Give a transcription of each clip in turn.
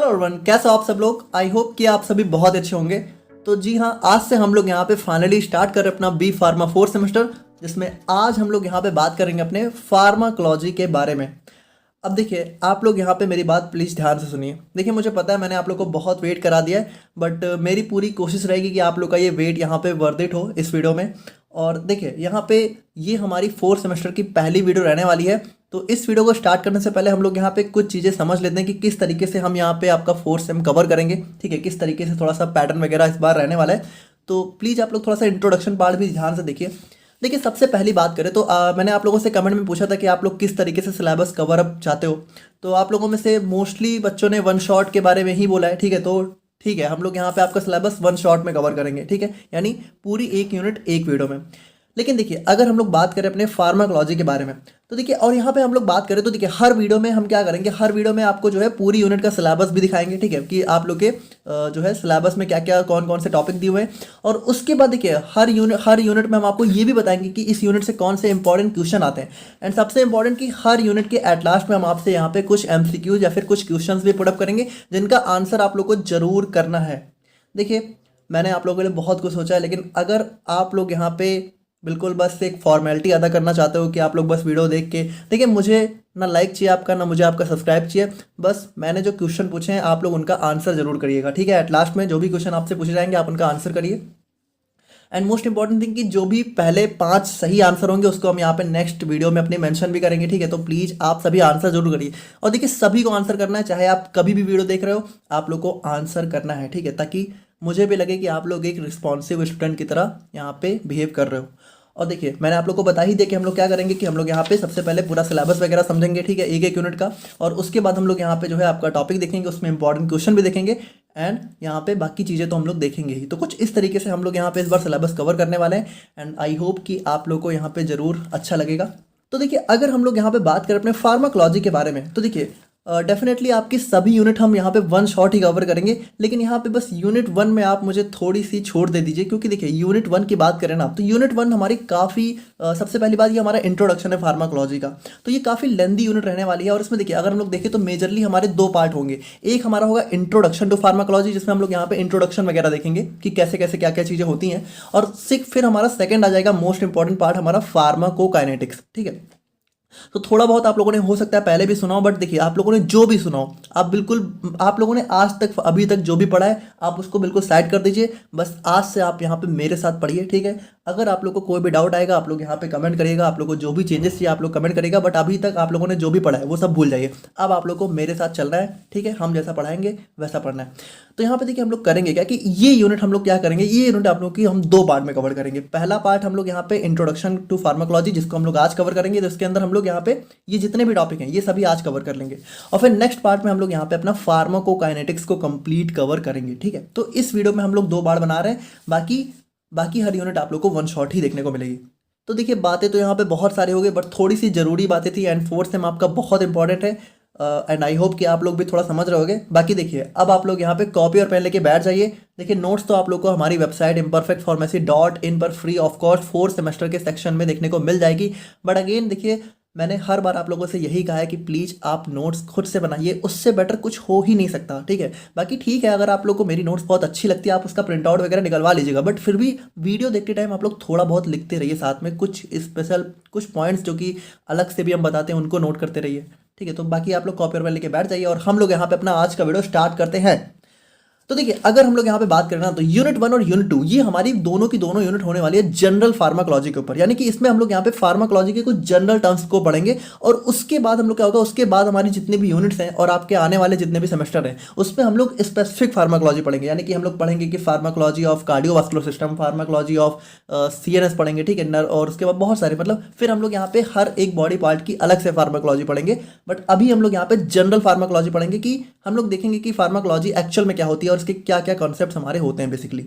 Everyone, कैसे हो आप सब लोग। आई होप कि आप सभी बहुत अच्छे होंगे। तो जी हाँ, आज से हम लोग यहाँ पे फाइनली स्टार्ट कर रहे हैं अपना बी फार्मा फोर्थ सेमेस्टर, जिसमें आज हम लोग यहाँ पे बात करेंगे अपने फार्माकोलॉजी के बारे में। अब देखिए, आप लोग यहाँ पे मेरी बात प्लीज़ ध्यान से सुनिए। देखिए, मुझे पता है मैंने आप लोग को बहुत वेट करा दिया है, बट मेरी पूरी कोशिश रहेगी कि आप लोग का ये वेट यहाँ पे वर्थ इट हो इस वीडियो में। और देखिए, यहाँ पे ये हमारी फोर्थ सेमेस्टर की पहली वीडियो रहने वाली है। तो इस वीडियो को स्टार्ट करने से पहले हम लोग यहाँ पे कुछ चीज़ें समझ लेते हैं कि किस तरीके से हम यहाँ पे आपका फोर्थ सेम कवर करेंगे। ठीक है, किस तरीके से थोड़ा सा पैटर्न वगैरह इस बार रहने वाला है। तो प्लीज़ आप लोग थोड़ा सा इंट्रोडक्शन पार्ट भी ध्यान से देखिए। देखिए, सबसे पहली बात करें तो मैंने आप लोगों से कमेंट में पूछा था कि आप लोग किस तरीके से सिलेबस कवर अप चाहते हो। तो आप लोगों में से मोस्टली बच्चों ने वन शॉट के बारे में ही बोला है। ठीक है, तो ठीक है, हम लोग यहाँ पे आपका सिलेबस वन शॉट में कवर करेंगे। ठीक है, यानी पूरी एक यूनिट एक वीडियो में। लेकिन देखिए, अगर हम लोग बात करें अपने फार्माकोलॉजी के बारे में, तो देखिए, और यहाँ पे हम लोग बात करें तो देखिए, हर वीडियो में हम क्या करेंगे, हर वीडियो में आपको जो है पूरी यूनिट का सिलेबस भी दिखाएंगे। ठीक है, कि आप लोग के जो है सिलेबस में क्या क्या कौन कौन से टॉपिक दिए हुए हैं। और उसके बाद देखिए, हर यूनिट में हम आपको ये भी बताएंगे कि इस यूनिट से कौन से इंपॉर्टेंट क्वेश्चन आते हैं। एंड सबसे इंपॉर्टेंट कि हर यूनिट के एट लास्ट में हम आपसे यहाँ पे कुछ एमसीक्यूज या फिर कुछ क्वेश्चंस भी पुटअप करेंगे, जिनका आंसर आप लोग को जरूर करना है। देखिए, मैंने आप लोगों के लिए बहुत कुछ सोचा है, लेकिन अगर आप लोग यहाँ पे बिल्कुल बस एक फॉर्मेलिटी अदा करना चाहते हो कि आप लोग बस वीडियो देख के देखिए, मुझे ना लाइक चाहिए आपका, ना मुझे आपका सब्सक्राइब चाहिए। बस मैंने जो क्वेश्चन पूछे हैं आप लोग उनका आंसर जरूर करिएगा। ठीक है, एट लास्ट में जो भी क्वेश्चन आपसे पूछे जाएंगे आप उनका आंसर करिए। एंड मोस्ट इंपॉर्टेंट थिंग कि जो भी पहले 5 सही आंसर होंगे उसको हम यहाँ पे नेक्स्ट वीडियो में अपने मेंशन भी करेंगे। ठीक है, तो प्लीज़ आप सभी आंसर जरूर करिए। और देखिए, सभी को आंसर करना है, चाहे आप कभी भी वीडियो देख रहे हो, आप लोग को आंसर करना है। ठीक है, ताकि मुझे भी लगे कि आप लोग एक रिस्पॉन्सिव स्टूडेंट की तरह यहाँ पे बिहेव कर रहे हो। और देखिए, मैंने आप लोग को बता ही दिया कि हम लोग क्या करेंगे कि हम लोग यहाँ पे सबसे पहले पूरा सिलेबस वगैरह समझेंगे। ठीक है, एक एक यूनिट का। और उसके बाद हम लोग यहाँ पे जो है आपका टॉपिक देखेंगे, उसमें इंपॉर्टेंट क्वेश्चन भी देखेंगे। एंड यहाँ पे बाकी चीज़ें तो हम लोग देखेंगे ही। तो कुछ इस तरीके से हम लोग यहाँ पे इस बार सिलेबस कवर करने वाले हैं। एंड आई होप कि आप लोग को यहाँ पे ज़रूर अच्छा लगेगा। तो देखिए, अगर हम लोग यहाँ पे बात करें अपने फार्माकोलॉजी के बारे में, तो देखिए, डेफिनेटली आपकी सभी यूनिट हम यहाँ पे वन शॉट ही कवर करेंगे। लेकिन यहाँ पे बस यूनिट 1 में आप मुझे थोड़ी सी छोड़ दे दीजिए, क्योंकि देखिए, यूनिट 1 की बात करें ना, तो यूनिट 1 हमारी काफ़ी सबसे पहली बात ये हमारा इंट्रोडक्शन है फार्माकोलॉजी का। तो ये काफ़ी लेंदी यूनिट रहने वाली है। और इसमें देखिए, अगर हम लोग देखें तो मेजरली हमारे 2 पार्ट होंगे। एक हमारा होगा इंट्रोडक्शन टू फार्माकोलॉजी, जिसमें हम लोग यहाँ पे इंट्रोडक्शन वगैरह देखेंगे कि कैसे कैसे क्या क्या चीज़ें होती हैं। और फिर हमारा सेकंड आ जाएगा मोस्ट इंपॉर्टेंट पार्ट, हमारा फार्माकोकाइनेटिक्स। ठीक है, तो थोड़ा बहुत आप लोगों ने हो सकता है पहले भी सुना हो, बट देखिए, आप लोगों ने जो भी सुना हो, आप लोगों ने आज तक अभी तक जो भी पढ़ा है आप उसको बिल्कुल साइड कर दीजिए। बस आज से आप यहाँ पे मेरे साथ पढ़िए। ठीक है, अगर आप लोग को कोई भी डाउट आएगा आप लोग यहाँ पे कमेंट करिएगा, आप लोग को जो भी चेंजेस चाहिए आप लोग कमेंट करिएगा। बट अभी तक आप लोगों ने जो भी पढ़ा है वो सब भूल जाइए। अब आप लोग को मेरे साथ चलना है। ठीक है, हम जैसा पढ़ाएंगे वैसा पढ़ना है। तो यहाँ पे देखिए, हम लोग करेंगे क्या कि ये यूनिट हम लोग क्या करेंगे, ये यूनिट आप लोग की हम 2 पार्ट में कवर करेंगे। पहला पार्ट हम लोग यहाँ पे इंट्रोडक्शन टू फार्माकोलॉजी, जिसको हम लोग आज कवर करेंगे। तो इसके अंदर हम लोग यहाँ पे ये जितने भी टॉपिक हैं ये सभी आज कवर कर लेंगे। और फिर नेक्स्ट पार्ट में हम लोग यहाँ पे अपना फार्माकोकाइनेटिक्स को कंप्लीट कवर करेंगे। ठीक है, तो इस वीडियो में हम लोग 2 पार्ट बना रहे हैं। बाकी हर यूनिट आप लोग को वन शॉट ही देखने को मिलेगी। तो देखिए, बातें तो यहाँ पे बहुत सारी हो गई, बट थोड़ी सी ज़रूरी बातें थी। एंड फोर्थ सेम आपका बहुत इंपॉर्टेंट है। एंड आई होप कि आप लोग भी थोड़ा समझ रहे होगे। बाकी देखिए, अब आप लोग यहाँ पे कॉपी और पेन लेके बैठ जाइए। देखिए, नोट्स तो आप लोग को हमारी वेबसाइट imperfectpharmacy.in पर free of cost fourth semester के सेक्शन में देखने को मिल जाएगी। बट अगेन देखिए, मैंने हर बार आप लोगों से यही कहा है कि प्लीज़ आप नोट्स खुद से बनाइए, उससे बेटर कुछ हो ही नहीं सकता। ठीक है, बाकी ठीक है, अगर आप लोग को मेरी नोट्स बहुत अच्छी लगती है आप उसका प्रिंट आउट वगैरह निकलवा लीजिएगा। बट फिर भी वीडियो देखते टाइम आप लोग थोड़ा बहुत लिखते रहिए, साथ में कुछ स्पेशल कुछ पॉइंट्स जो कि अलग से भी हम बताते हैं उनको नोट करते रहिए। ठीक है, तो बाकी आप लोग कॉपी और पेन लेके बैठ जाइए और हम लोग यहाँ पे अपना आज का वीडियो स्टार्ट करते हैं। तो देखिए, अगर हम लोग यहाँ पे बात करें ना, तो यूनिट 1 और यूनिट 2 ये हमारी दोनों की दोनों यूनिट होने वाली है जनरल फार्माकोलॉजी के ऊपर। यानी कि इसमें हम लोग यहाँ पे फार्माकोलॉजी के कुछ जनरल टर्म्स को पढ़ेंगे। और उसके बाद हम लोग क्या होगा, उसके बाद हमारी जितने भी यूनिट्स हैं और आपके आने वाले जितने भी सेमेस्टर हैं उसमें हम लोग स्पेसिफिक फार्माकोलॉजी पढ़ेंगे। यानी कि हम लोग पढ़ेंगे कि pharmacology of cardiovascular system, pharmacology of CNS पढ़ेंगे। ठीक है, और उसके बाद बहुत सारे, मतलब फिर हम लोग यहाँ पे हर एक बॉडी पार्ट की अलग से फार्माकोलॉजी पढ़ेंगे। बट अभी हम लोग यहाँ पे जनरल फार्माकोलॉजी पढ़ेंगे कि हम लोग देखेंगे कि फार्माकोलॉजी एक्चुअल में क्या होती है और इसके क्या क्या कॉन्सेप्ट्स हमारे होते हैं बेसिकली।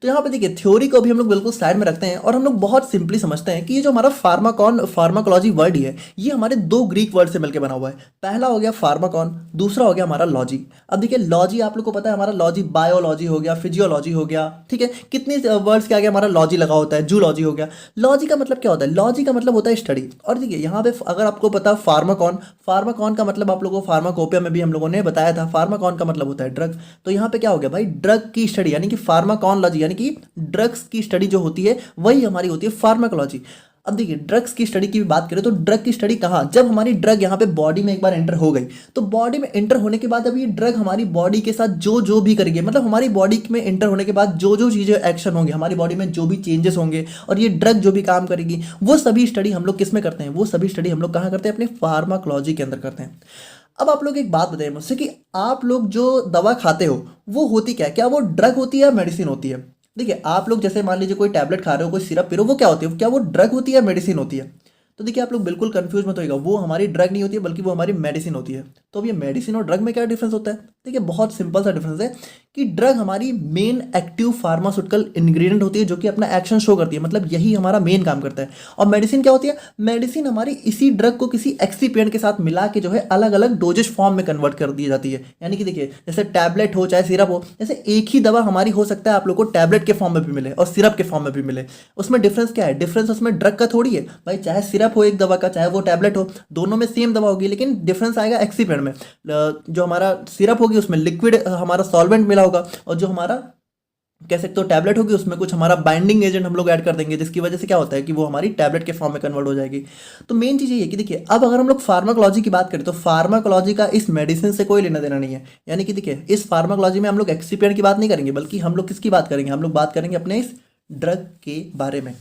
तो यहाँ पे देखिए थ्योरी को भी हम लोग बिल्कुल साइड में रखते हैं और हम लोग बहुत सिंपली समझते हैं कि ये जो हमारा फार्माकोलॉजी वर्ड ही है, ये हमारे दो ग्रीक वर्ड से मिलकर बना हुआ है। पहला हो गया फार्माकॉन, दूसरा हो गया हमारा लॉजी। अब देखिए लॉजी आप लोग को पता है, हमारा लॉजी बायोलॉजी हो गया, फिजियोलॉजी हो गया, ठीक है, कितने वर्ड्स के आगे हमारा लॉजी लगा होता है, जूलॉजी हो गया। लॉजी का मतलब क्या होता है? लॉजी का मतलब होता है स्टडी। और देखिए यहाँ पे अगर आपको पता फार्माकॉन, फार्माकॉन का मतलब आप लोगों को फार्माकोपिया में भी हम लोगों ने बताया था, फार्माकॉन का मतलब होता है ड्रग। तो यहाँ पे क्या हो गया भाई, ड्रग की स्टडी यानी कि फार्माकॉनलॉजी, यानी कि ड्रग्स की स्टडी जो होती है वही हमारी होती है फार्माकोलॉजी। अब देखिए ड्रग्स की स्टडी की भी बात करें तो ड्रग की स्टडी कहाँ, जब हमारी ड्रग यहाँ पे बॉडी में एक बार एंटर हो गई, तो बॉडी में एंटर होने के बाद अब ये ड्रग हमारी बॉडी के साथ जो जो भी करेगी, मतलब हमारी बॉडी में एंटर होने के बाद जो जो चीज़ें एक्शन होंगे, हमारी बॉडी में जो भी चेंजेस होंगे और ये ड्रग जो भी काम करेगी, वो सभी स्टडी हम लोग किस में करते हैं? वो सभी स्टडी हम लोग कहाँ करते हैं? अपने फार्माकोलॉजी के अंदर करते हैं। अब आप लोग एक बात बताइए मुझसे कि आप लोग जो दवा खाते हो वो होती क्या है? क्या वो ड्रग होती है या मेडिसिन होती है? देखिए आप लोग जैसे मान लीजिए कोई टैबलेट खा रहे हो, कोई सिरप पी रहे हो, वो क्या होती है? क्या वो ड्रग होती है या मेडिसिन होती है? तो देखिए आप लोग बिल्कुल कंफ्यूज मत होइएगा, वो हमारी ड्रग नहीं होती है बल्कि वो हमारी मेडिसिन होती है। तो अब ये मेडिसिन और ड्रग में क्या डिफरेंस होता है? देखिए बहुत सिंपल सा डिफरेंस है कि ड्रग हमारी मेन एक्टिव फार्मास्यूटिकल इंग्रेडिएंट होती है जो कि अपना एक्शन शो करती है, मतलब यही हमारा मेन काम करता है। और मेडिसिन क्या होती है? मेडिसिन हमारी इसी ड्रग को किसी एक्सिपिएंट के साथ मिला के जो है अलग अलग डोजेज फॉर्म में कन्वर्ट कर दी जाती है। यानी कि देखिए जैसे टैबलेट हो चाहे सिरप हो, जैसे एक ही दवा हमारी हो सकता है आप लोग को टैबलेट के फॉर्म में भी मिले और सिरप के फॉर्म में भी मिले। उसमें डिफरेंस क्या है? डिफरेंस उसमें ड्रग का थोड़ी है भाई, चाहे सिरप हो एक दवा का, चाहे वो टैबलेट हो, दोनों में सेम दवा होगी, लेकिन डिफरेंस आएगा एक्सिपिएंट में। जो हमारा सिरप होगी उसमें लिक्विड हमारा सॉल्वेंट मिला होगा, और जो हमारा कह सकते हो टैबलेट होगी उसमें कुछ हमारा बाइंडिंग एजेंट हम लोग ऐड कर देंगे, जिसकी वजह से क्या होता है कि वो हमारी टैबलेट के फॉर्म में कन्वर्ट हो जाएगी। तो मेन चीज़ ये है कि देखिए अब अगर हम लोग फार्माकोलॉजी की बात करें तो फार्माकोलॉजी का इस मेडिसिन से कोई लेना देना नहीं है। यानी कि देखिए इस फार्माकोलॉजी में हम लोग एक्सिपिएंट की बात नहीं करेंगे, बल्कि हम लोग किसकी बात करेंगे? हम लोग बात करेंगे अपने इस ड्रग के बारे में।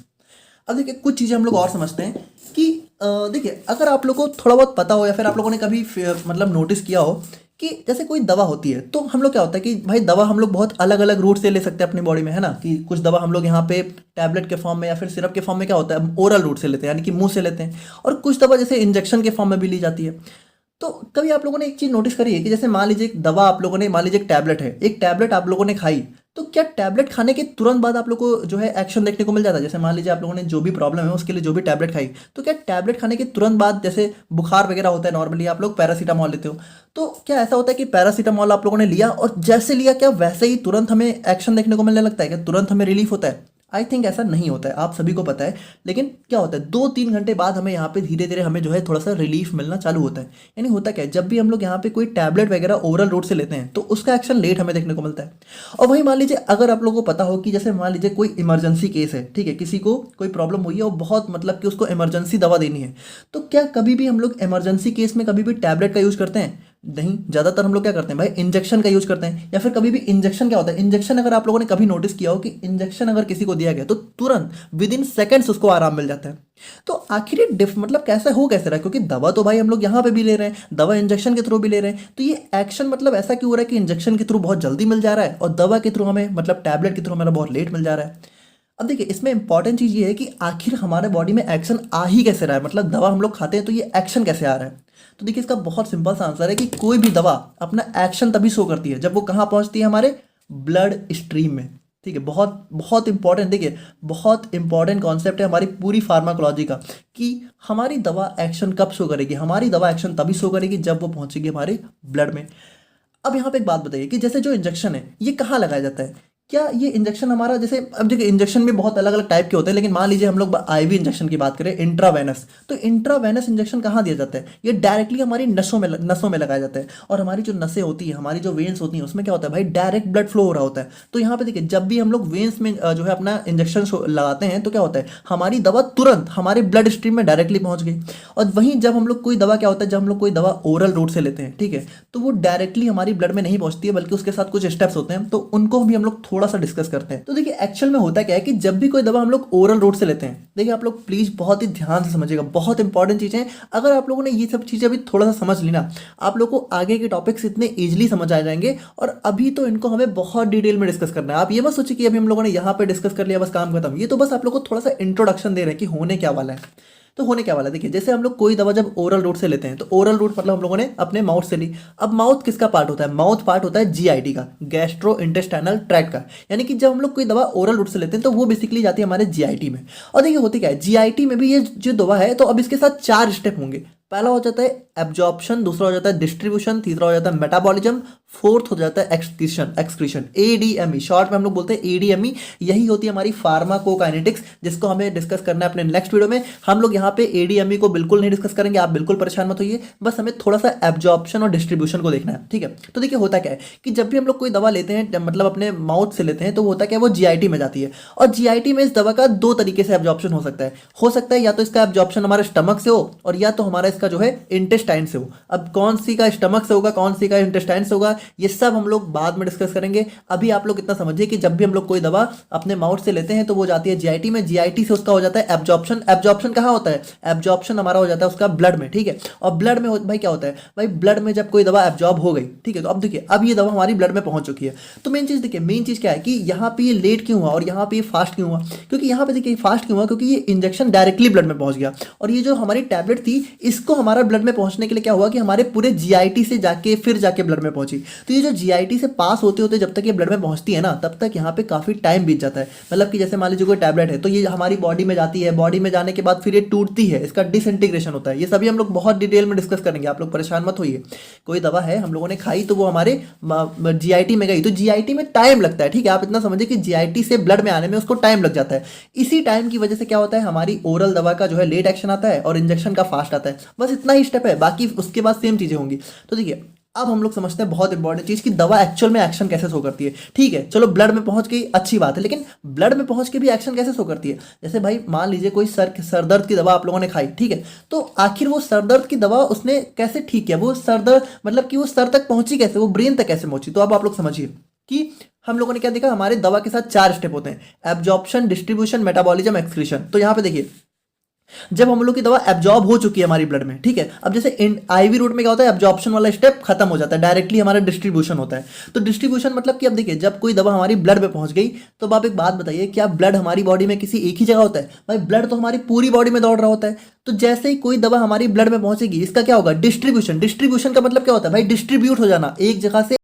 अब देखिए कुछ चीज़ें हम लोग और समझते हैं कि देखिए अगर आप लोग को थोड़ा बहुत पता हो या फिर आप लोगों ने कभी मतलब नोटिस किया हो कि जैसे कोई दवा होती है तो हम लोग क्या होता है कि भाई दवा हम लोग बहुत अलग अलग रूट से ले सकते हैं अपनी बॉडी में, है ना? कि कुछ दवा हम लोग यहाँ पे टैबलेट के फॉर्म में या फिर सिरप के फॉर्म में क्या होता है, ओरल रूट से लेते हैं यानी कि मुंह से लेते हैं, और कुछ दवा जैसे इंजेक्शन के फॉर्म में भी ली जाती है। तो कभी आप लोगों ने एक चीज़ नोटिस करी है कि जैसे मान लीजिए एक दवा आप लोगों ने, मान लीजिए एक टैबलेट है, एक टैबलेट आप लोगों ने खाई, तो क्या टैबलेट खाने के तुरंत बाद आप लोग को जो है एक्शन देखने को मिल जाता है? जैसे मान लीजिए आप लोगों ने जो भी प्रॉब्लम है उसके लिए जो भी टैबलेट खाई, तो क्या टैबलेट खाने के तुरंत बाद जैसे बुखार वगैरह होता है नॉर्मली आप लोग पैरासीटामॉल लेते हो, तो क्या ऐसा होता है कि पैरासीटामॉल आप लोगों ने लिया और जैसे लिया क्या वैसे ही तुरंत हमें एक्शन देखने को मिलने लगता है? क्या तुरंत हमें रिलीफ होता है? आई थिंक ऐसा नहीं होता है, आप सभी को पता है। लेकिन क्या होता है 2-3 घंटे बाद हमें यहाँ पे धीरे धीरे हमें जो है थोड़ा सा रिलीफ मिलना चालू होता है। यानी होता क्या है, जब भी हम लोग यहाँ पे कोई टैबलेट वगैरह ओरल रूट से लेते हैं तो उसका एक्शन लेट हमें देखने को मिलता है। और वही मान लीजिए अगर आप लोगों को पता हो कि जैसे मान लीजिए कोई इमरजेंसी केस है, ठीक है, किसी को कोई प्रॉब्लम हुई है और बहुत मतलब कि उसको इमरजेंसी दवा देनी है, तो क्या कभी भी हम लोग इमरजेंसी केस में कभी भी टैबलेट का यूज़ करते हैं? नहीं, ज़्यादातर हम लोग क्या करते हैं भाई, इंजेक्शन का यूज़ करते हैं। या फिर कभी भी इंजेक्शन क्या होता है, इंजेक्शन अगर आप लोगों ने कभी नोटिस किया हो कि इंजेक्शन अगर किसी को दिया गया तो तुरंत विद इन सेकेंड्स उसको आराम मिल जाता है। तो आखिर ये मतलब कैसे कैसे रहा है? क्योंकि दवा तो भाई हम लोग यहाँ पे भी ले रहे हैं, दवा इंजेक्शन के थ्रू भी ले रहे हैं, तो ये एक्शन मतलब ऐसा क्यों हो रहा है कि इंजेक्शन के थ्रू बहुत जल्दी मिल जा रहा है और दवा के थ्रू हमें मतलब टैबलेट के थ्रू हमें बहुत लेट मिल जा रहा है? अब देखिए इसमें इंपॉर्टेंट चीज़ ये है कि आखिर हमारे बॉडी में एक्शन आ ही कैसे रहा है, मतलब दवा हम लोग खाते हैं तो ये एक्शन कैसे आ रहा है? तो देखिए इसका बहुत सिंपल सा आंसर है कि कोई भी दवा अपना एक्शन तभी शो करती है जब वो कहाँ पहुँचती है, हमारे ब्लड स्ट्रीम में। ठीक है, बहुत बहुत इंपॉर्टेंट, देखिए बहुत इंपॉर्टेंट कॉन्सेप्ट है हमारी पूरी फार्माकोलॉजी का कि हमारी दवा एक्शन कब शो करेगी। हमारी दवा एक्शन तभी शो करेगी जब वो पहुँचेगी हमारे ब्लड में। अब यहाँ पे एक बात बताइए कि जैसे जो इंजेक्शन है ये कहाँ लगाया जाता है? क्या ये इंजेक्शन हमारा जैसे, अब देखिए इंजेक्शन में बहुत अलग अलग टाइप के होते हैं, लेकिन मान लीजिए हम लोग आईवी इंजेक्शन की बात करें, इंट्रावेनस, तो इंट्रावेनस इंजेक्शन कहाँ दिया जाता है? ये डायरेक्टली हमारी नसों में लगाया जाता है। और हमारी जो नसें होती है, हमारी जो वेन्स होती हैं, उसमें क्या होता है भाई, डायरेक्ट ब्लड फ्लो हो रहा होता है। तो यहाँ पे देखिए जब भी हम लोग वेन्स में जो है अपना इंजेक्शन लगाते हैं तो क्या होता है, हमारी दवा तुरंत हमारे ब्लड स्ट्रीम में डायरेक्टली पहुँच गई। और वहीं जब हम लोग कोई दवा क्या होता है, जब हम लोग कोई दवा ओरल रूट से लेते हैं, ठीक है, तो वो डायरेक्टली हमारी ब्लड में नहीं पहुँचती है, बल्कि उसके साथ कुछ स्टेप्स होते हैं, तो उनको भी हम लोग थोड़ा सा डिस्कस करते हैं। तो देखिए एक्चुअल में होता क्या है कि जब भी कोई दवा हम लोग ओरल रूट से लेते हैं, देखिए आप लोग प्लीज बहुत ही ध्यान से समझिएगा, बहुत इंपॉर्टेंट चीजें हैं। अगर आप लोगों ने ये सब चीजें अभी थोड़ा सा समझ ली ना, आप लोग को आगे के टॉपिक्स इतने इजीली समझ आ जाएंगे। और अभी तो इनको हमें बहुत डिटेल में डिस्कस करना है। आप ये मत सोचिए कि अभी हम लोगों ने यहाँ पे डिस्कस कर लिया बस काम खत्म, ये तो बस आप लोग को थोड़ा सा इंट्रोडक्शन दे रहे हैं कि होने क्या वाला है। तो होने क्या वाला है, देखिए जैसे हम लोग कोई दवा जब ओरल रूट से लेते हैं तो ओरल रूट मतलब हम लोगों ने अपने माउथ से ली। अब माउथ किसका पार्ट होता है, माउथ पार्ट होता है जीआईटी का, गैस्ट्रो इंटेस्टाइनल ट्रैक्ट का। यानी कि जब हम लोग कोई दवा ओरल रूट से लेते हैं तो वो बेसिकली जाती है हमारे जीआईटी में। और देखिए होती क्या है, जीआईटी में भी ये जो दवा है तो अब इसके साथ 4 स्टेप होंगे। पहला हो जाता है एब्जॉर्प्शन, दूसरा हो जाता है डिस्ट्रीब्यूशन, तीसरा हो जाता है मेटाबॉलिज्म, फोर्थ हो जाता है एक्सक्रीशन एडीएमई, शॉर्ट में हम लोग बोलते हैं एडीएमई। यही होती है हमारी फार्माकोकाइनेटिक्स, जिसको हमें डिस्कस करना है अपने नेक्स्ट वीडियो में। हम लोग यहाँ पे एडीएमई को बिल्कुल नहीं डिस्कस करेंगे, आप बिल्कुल परेशान मत होइए, बस हमें थोड़ा सा एब्जॉर्प्शन और डिस्ट्रीब्यूशन को देखना है, ठीक है। तो देखिए होता क्या है कि जब भी हम लोग कोई दवा लेते हैं, मतलब अपने माउथ से लेते हैं, तो होता क्या है, वो जीआईटी में जाती है। और जीआईटी में इस दवा का 2 तरीके से एब्जॉर्प्शन हो सकता है या तो इसका एब्जॉर्प्शन हमारे स्टमक से हो, और या तो हमारा इसका जो है इंटेस्टाइन से हो। अब कौन सी का स्टमक से होगा, कौन सी का इंटेस्टाइन से होगा, ये सब हम लोग बाद में डिस्कस करेंगे। अभी आप लोग इतना समझिए कि जब भी हम लोग कोई दवा अपने माउथ से लेते हैं तो वो जाती है जीआईटी में, जीआईटी से उसका हो जाता है एब्जॉर्प्शन। एब्जॉर्प्शन कहाँ होता है, एब्जॉर्प्शन हमारा हो जाता है उसका ब्लड में, ठीक है। और ब्लड में भाई क्या होता है, भाई ब्लड में जब कोई दवा एब्जॉर्ब हो गई, ठीक है, तो अब देखिए अब ये दवा हमारी ब्लड में पहुंच चुकी है। तो मेन चीज देखिए, मेन चीज क्या है कि यहाँ पे ये लेट क्यों हुआ और यहाँ पे ये फास्ट क्यों हुआ, क्योंकि यहाँ पे देखिए फास्ट क्यों हुआ, क्योंकि ये इंजेक्शन डायरेक्टली ब्लड में पहुंच गया। और ये जो हमारी टैबलेट थी, इसको हमारा ब्लड में पहुंचने के लिए क्या हुआ कि हमारे पूरे जीआईटी से जाके फिर जाके ब्लड में पहुंची। तो ये जो जीआईटी से पास होते होते जब तक ये ब्लड में पहुंचती है ना, तब तक यहाँ पे काफी टाइम बीत जाता है। मतलब कि जैसे मान लीजिए कोई टैबलेट है तो ये हमारी बॉडी में जाती है, बॉडी में जाने के बाद फिर ये टूटती है, इसका डिसइंटीग्रेशन होता है। ये सभी हम लोग बहुत डिटेल में डिस्कस करेंगे, आप लोग परेशान मत होइए। कोई दवा है हम लोगों ने खाई तो वो हमारे जीआईटी में गई, तो जीआईटी में टाइम लगता है, ठीक है। आप इतना समझिए कि जीआईटी से ब्लड में आने में उसको टाइम लग जाता है। इसी टाइम की वजह से क्या होता है, हमारी ओरल दवा का जो है लेट एक्शन आता है और इंजेक्शन का फास्ट आता है। बस इतना ही स्टेप है, बाकी उसके बाद सेम चीजें होंगी। तो देखिए अब हम लोग समझते हैं बहुत इंपॉर्टेंट चीज कि दवा एक्चुअल में एक्शन कैसे शो करती है। ठीक है, चलो ब्लड में पहुंच गई, अच्छी बात है, लेकिन ब्लड में पहुंच के भी एक्शन कैसे शो करती है। जैसे भाई मान लीजिए कोई सर दर्द की दवा आप लोगों ने खाई, ठीक है, तो आखिर वो सर दर्द की दवा उसने कैसे ठीक किया, वो सर दर्द मतलब कि वो सर तक पहुंची कैसे, वो ब्रेन तक कैसे पहुंची। तो अब आप लोग समझिए कि हम लोगों ने क्या देखा, हमारे दवा के साथ 4 स्टेप होते हैं, एब्जॉर्प्शन, डिस्ट्रीब्यूशन, मेटाबॉलिज्म, एक्सक्रीशन। तो यहां पे देखिए जब हम लोग की दवा एब्जॉर्ब हो चुकी है हमारी ब्लड में, ठीक है, अब जैसे आईवी रूट में क्या होता है, एब्जॉर्प्शन वाला स्टेप खत्म हो जाता है, डायरेक्टली हमारा डिस्ट्रीब्यूशन होता है। तो डिस्ट्रीब्यूशन मतलब कि अब देखिए जब कोई दवा हमारी ब्लड में पहुंच गई, तो अब आप एक बात बताइए, क्या ब्लड हमारी बॉडी में किसी एक ही जगह होता है, भाई ब्लड तो हमारी पूरी बॉडी में दौड़ रहा होता है। तो जैसे ही कोई दवा हमारी ब्लड में पहुंचेगी, इसका क्या होगा, डिस्ट्रीब्यूशन। डिस्ट्रीब्यूशन का मतलब क्या होता है भाई, डिस्ट्रीब्यूट हो जाना, एक जगह से